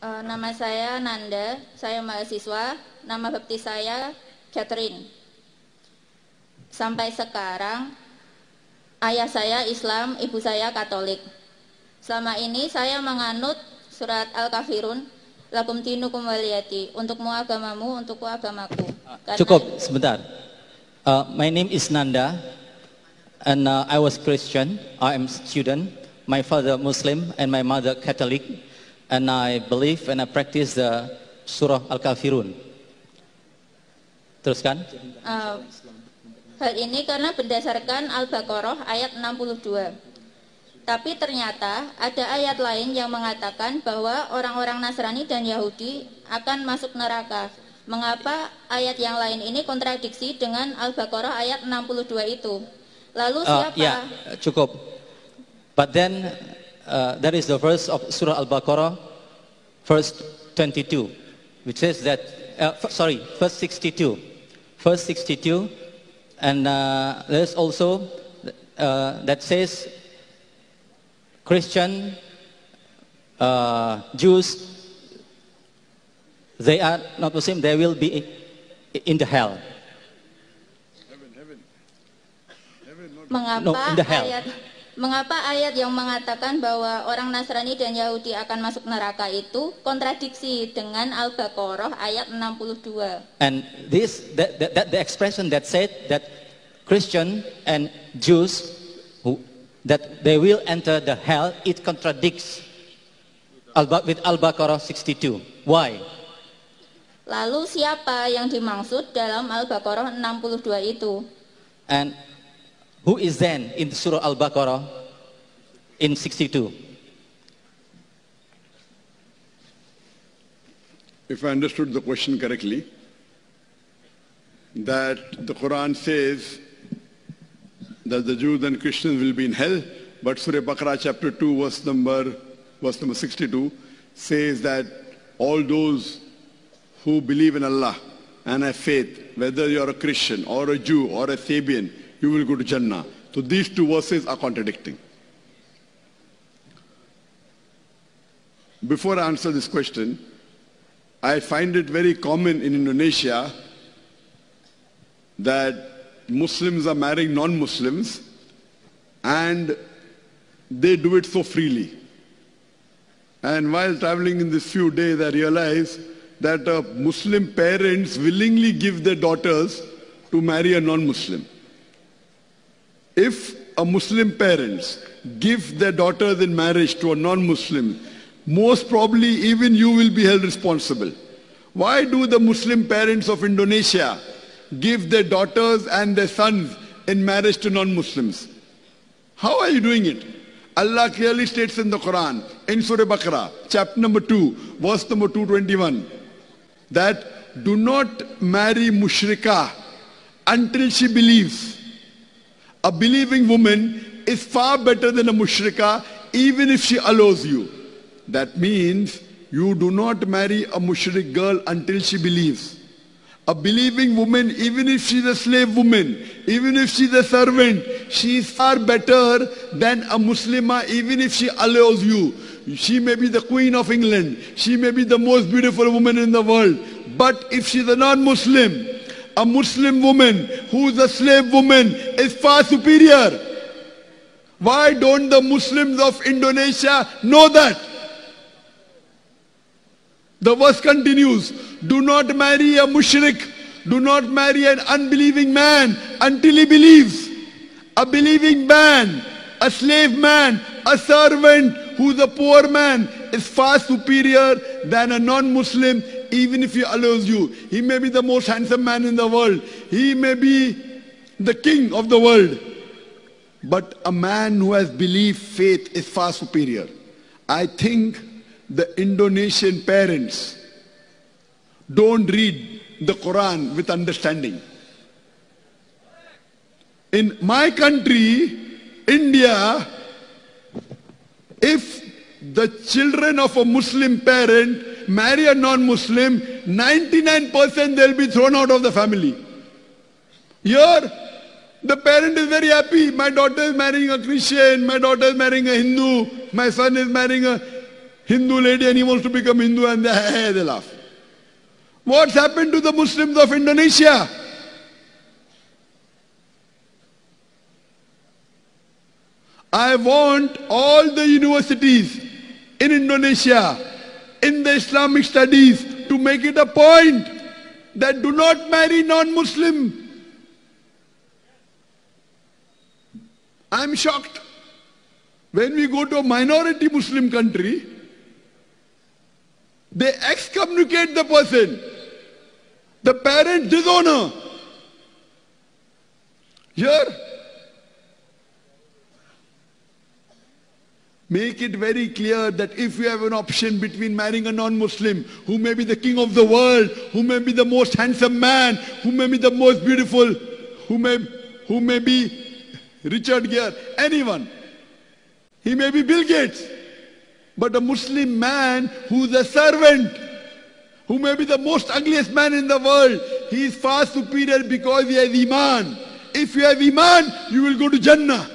Nama saya Nanda, saya mahasiswa. Nama baptis saya Catherine. Sampai sekarang ayah saya Islam, ibu saya Katolik. Selama ini saya menganut surat Al-Kafirun, lakum dinukum waliyati, untukmu agamamu, untukku agamaku. Cukup sebentar. My name is Nanda, and I was Christian. I am student. My father Muslim and my mother Catholic, and I believe and I practice the Surah Al-Kafirun. Teruskan. Hal ini karena berdasarkan Al-Baqarah ayat 62. Tapi ternyata ada ayat lain yang mengatakan bahwa orang-orang Nasrani dan Yahudi akan masuk neraka. Mengapa ayat yang lain ini kontradiksi dengan Al-Baqarah ayat 62 itu? Lalu siapa? Ya, cukup. But then there is the verse of Surah Al-Baqarah, verse 22, which says that, verse 62. Verse 62, and there's also that says Christian, Jews, they are not Muslim, they will be in the hell. Mengapa ayat yang mengatakan bahwa orang Nasrani dan Yahudi akan masuk neraka itu kontradiksi dengan Al-Baqarah ayat 62? And the expression that said that Christian and Jews that they will enter the hell, it contradicts with Al-Baqarah 62. Why? Lalu siapa yang dimaksud dalam Al-Baqarah 62 itu? And who is then in Surah Al-Baqarah in 62? If I understood the question correctly, that the Quran says that the Jews and Christians will be in hell, but Surah Baqarah chapter 2 verse number 62 says that all those who believe in Allah and have faith, whether you are a Christian or a Jew or a Sabian, you will go to Jannah. So these two verses are contradicting. Before I answer this question, I find it very common in Indonesia that Muslims are marrying non-Muslims and they do it so freely. And while traveling in these few days, I realized that Muslim parents willingly give their daughters to marry a non-Muslim. If a Muslim parents give their daughters in marriage to a non-Muslim, most probably even you will be held responsible. Why do the Muslim parents of Indonesia give their daughters and their sons in marriage to non-Muslims? How are you doing it? Allah clearly states in the Quran, in Surah Baqarah, chapter number 2, verse number 221, that do not marry mushrikah until she believes. A believing woman is far better than a mushrika, even if she allows you. That means you do not marry a mushrik girl until she believes. A believing woman, even if she's a slave woman, even if she's a servant, she is far better than a Muslimah, even if she allows you. She may be the Queen of England. She may be the most beautiful woman in the world. But if she's a non-Muslim, a Muslim woman who is a slave woman is far superior. Why don't the Muslims of Indonesia know that? The verse continues, do not marry a mushrik, do not marry an unbelieving man until he believes. A believing man, a slave man, a servant who is a poor man is far superior than a non-Muslim, even if he allows you. He may be the most handsome man in the world. He may be the king of the world. But a man who has belief, faith is far superior. I think the Indonesian parents don't read the Quran with understanding. In my country, India, if the children of a Muslim parent marry a non-Muslim, 99% they'll be thrown out of the family. Here, the parent is very happy. My daughter is marrying a Christian, my daughter is marrying a Hindu, my son is marrying a... Hindu lady and he wants to become Hindu and they laugh. What's happened to the Muslims of Indonesia? I want all the universities in Indonesia, in the Islamic studies, to make it a point that do not marry non-Muslim. I'm shocked. When we go to a minority Muslim country, they excommunicate the person. The parents dishonor. Here, make it very clear that if you have an option between marrying a non-Muslim, who may be the king of the world, who may be the most handsome man, who may be the most beautiful, who may be Richard Gere, anyone. He may be Bill Gates. But a Muslim man who's a servant, who may be the most ugliest man in the world, he is far superior because he has Iman. If you have Iman, you will go to Jannah.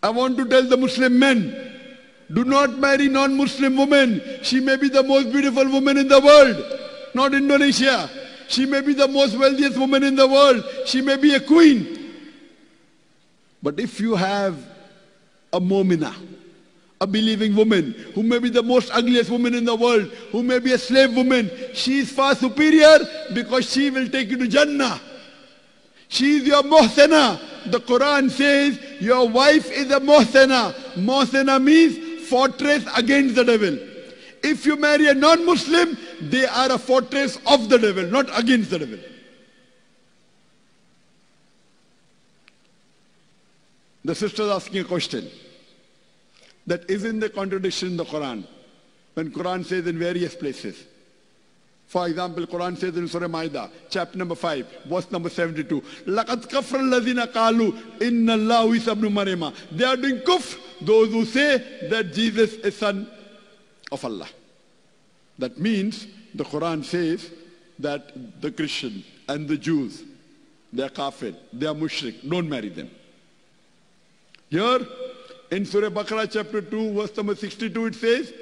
I want to tell the Muslim men, do not marry non-Muslim women. She may be the most beautiful woman in the world, not Indonesia. She may be the most wealthiest woman in the world. She may be a queen. But if you have a mu'mina, a believing woman, who may be the most ugliest woman in the world, who may be a slave woman, she is far superior because she will take you to Jannah. She is your muhsana. The Quran says your wife is a muhsana. Muhsana means fortress against the devil. If you marry a non-Muslim, they are a fortress of the devil, not against the devil. The sister is asking a question that isn't the contradiction in the Quran. When Quran says in various places. For example, Quran says in Surah Maida, chapter number 5, verse number 72. لَقَدْ كَفْرَ الَّذِينَ قَالُوا إِنَّ اللَّهُ عِيسَى ابْنُ مَرْيَمَ. They are doing kufr, those who say that Jesus is son of Allah. That means the Quran says that the Christian and the Jews, they are kafir, they are mushrik, don't marry them. Here in Surah Baqarah chapter 2 verse number 62 it says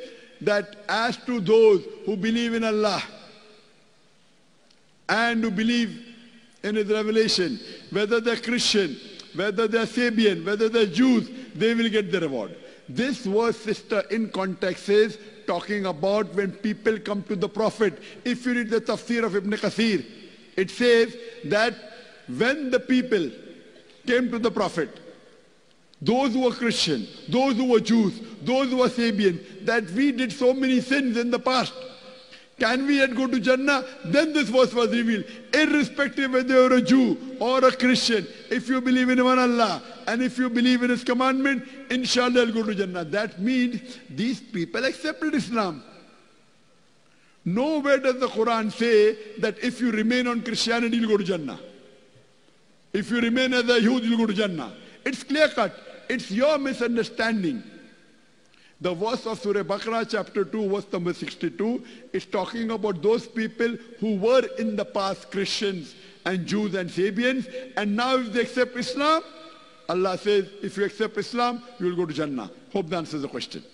that as to those who believe in Allah and who believe in His revelation, whether they're Christian, whether they're Sabian, whether they're Jews, they will get the reward. This verse, sister, in context is talking about when people come to the Prophet. If you read the tafsir of Ibn Kathir, it says that when the people came to the Prophet, those who were Christian, those who were Jews, those who were Sabian, that we did so many sins in the past. Can we yet go to Jannah? Then this verse was revealed. Irrespective whether you're a Jew or a Christian, if you believe in one Allah and if you believe in His commandment, inshallah you'll go to Jannah. That means these people accepted Islam. Nowhere does the Quran say that if you remain on Christianity, you'll go to Jannah. If you remain as a Yahud, you'll go to Jannah. It's clear cut. It's your misunderstanding. The verse of Surah Baqarah chapter 2 verse number 62 is talking about those people who were in the past Christians and Jews and Sabians, and now if they accept Islam, Allah says if you accept Islam, you will go to Jannah. Hope that answers the question.